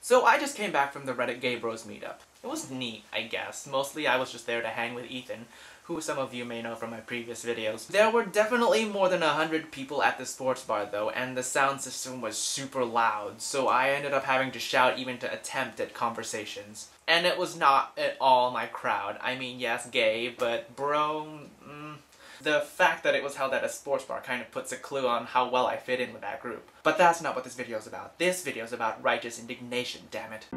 So I just came back from the Reddit Gay Bros meetup. It was neat, I guess. Mostly I was just there to hang with Ethan, who some of you may know from my previous videos. There were definitely more than 100 people at the sports bar though, and the sound system was super loud, so I ended up having to shout even to attempt at conversations. And it was not at all my crowd. I mean, yes, gay, but bro, The fact that it was held at a sports bar kind of puts a clue on how well I fit in with that group. But that's not what this video is about. This video is about righteous indignation, damn it.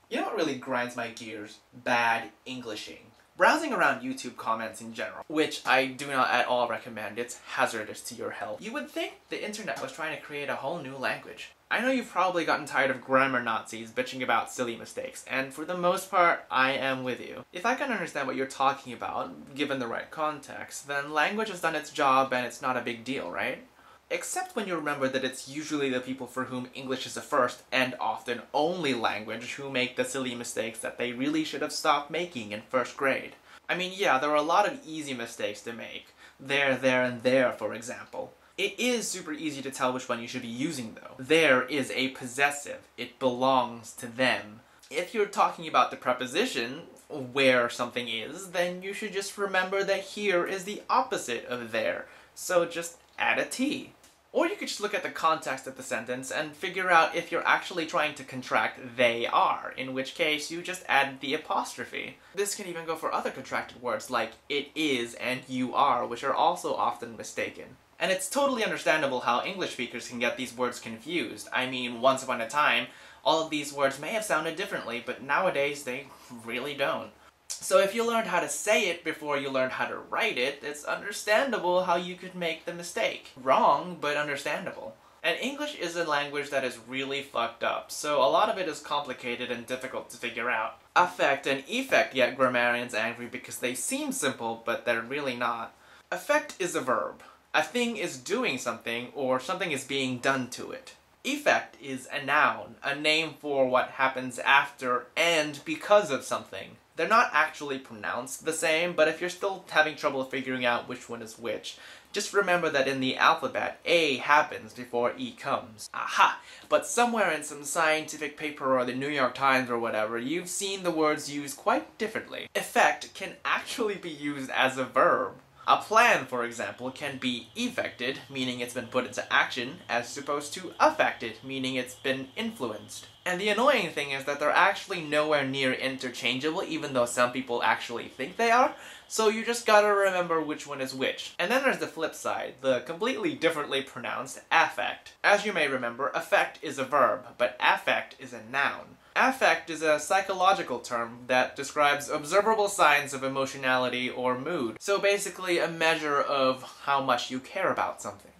You know what really grinds my gears? Bad Englishing. Browsing around YouTube comments in general, which I do not at all recommend, it's hazardous to your health. You would think the internet was trying to create a whole new language. I know you've probably gotten tired of grammar Nazis bitching about silly mistakes, and for the most part, I am with you. If I can understand what you're talking about, given the right context, then language has done its job and it's not a big deal, right? Except when you remember that it's usually the people for whom English is the first, and often only language, who make the silly mistakes that they really should have stopped making in first grade. I mean, yeah, there are a lot of easy mistakes to make. There, and there, for example. It is super easy to tell which one you should be using, though. There is a possessive. It belongs to them. If you're talking about the preposition, where something is, then you should just remember that here is the opposite of there. So just add a T. Or you could just look at the context of the sentence and figure out if you're actually trying to contract they are, in which case you just add the apostrophe. This can even go for other contracted words like it is and you are, which are also often mistaken. And it's totally understandable how English speakers can get these words confused. I mean, once upon a time, all of these words may have sounded differently, but nowadays they really don't. So if you learned how to say it before you learned how to write it, it's understandable how you could make the mistake. Wrong, but understandable. And English is a language that is really fucked up, so a lot of it is complicated and difficult to figure out. Affect and effect get grammarians angry because they seem simple, but they're really not. Affect is a verb. A thing is doing something, or something is being done to it. Effect is a noun, a name for what happens after and because of something. They're not actually pronounced the same, but if you're still having trouble figuring out which one is which, just remember that in the alphabet, A happens before E comes. Aha! But somewhere in some scientific paper or the New York Times or whatever, you've seen the words used quite differently. Effect can actually be used as a verb. A plan, for example, can be effected, meaning it's been put into action, as opposed to affected, meaning it's been influenced. And the annoying thing is that they're actually nowhere near interchangeable, even though some people actually think they are, so you just gotta remember which one is which. And then there's the flip side, the completely differently pronounced affect. As you may remember, affect is a verb, but affect is a noun. Affect is a psychological term that describes observable signs of emotionality or mood. So basically a measure of how much you care about something.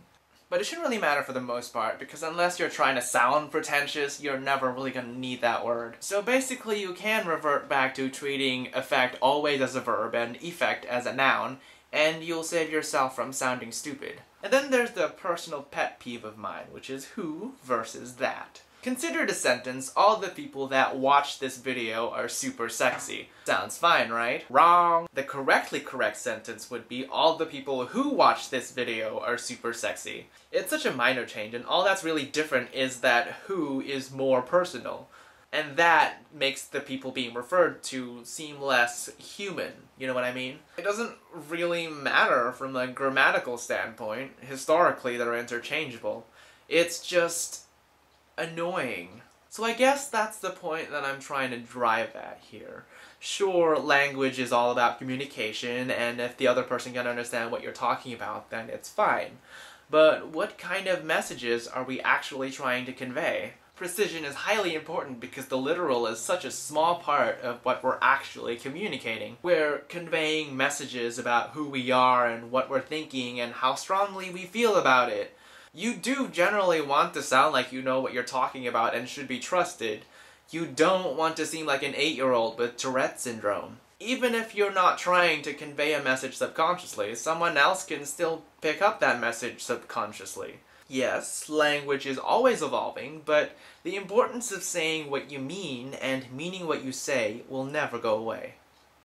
But it shouldn't really matter for the most part, because unless you're trying to sound pretentious, you're never really gonna need that word. So basically you can revert back to treating affect always as a verb and effect as a noun, and you'll save yourself from sounding stupid. And then there's the personal pet peeve of mine, which is who versus that. Consider the sentence, all the people that watch this video are super sexy. Sounds fine, right? Wrong! The correctly correct sentence would be, all the people who watch this video are super sexy. It's such a minor change, and all that's really different is that who is more personal. And that makes the people being referred to seem less human, you know what I mean? It doesn't really matter from a grammatical standpoint. Historically, they're interchangeable. It's just annoying. So I guess that's the point that I'm trying to drive at here. Sure, language is all about communication, and if the other person can understand what you're talking about, then it's fine. But what kind of messages are we actually trying to convey? Precision is highly important because the literal is such a small part of what we're actually communicating. We're conveying messages about who we are and what we're thinking and how strongly we feel about it. You do generally want to sound like you know what you're talking about and should be trusted. You don't want to seem like an 8-year-old with Tourette syndrome. Even if you're not trying to convey a message subconsciously, someone else can still pick up that message subconsciously. Yes, language is always evolving, but the importance of saying what you mean and meaning what you say will never go away.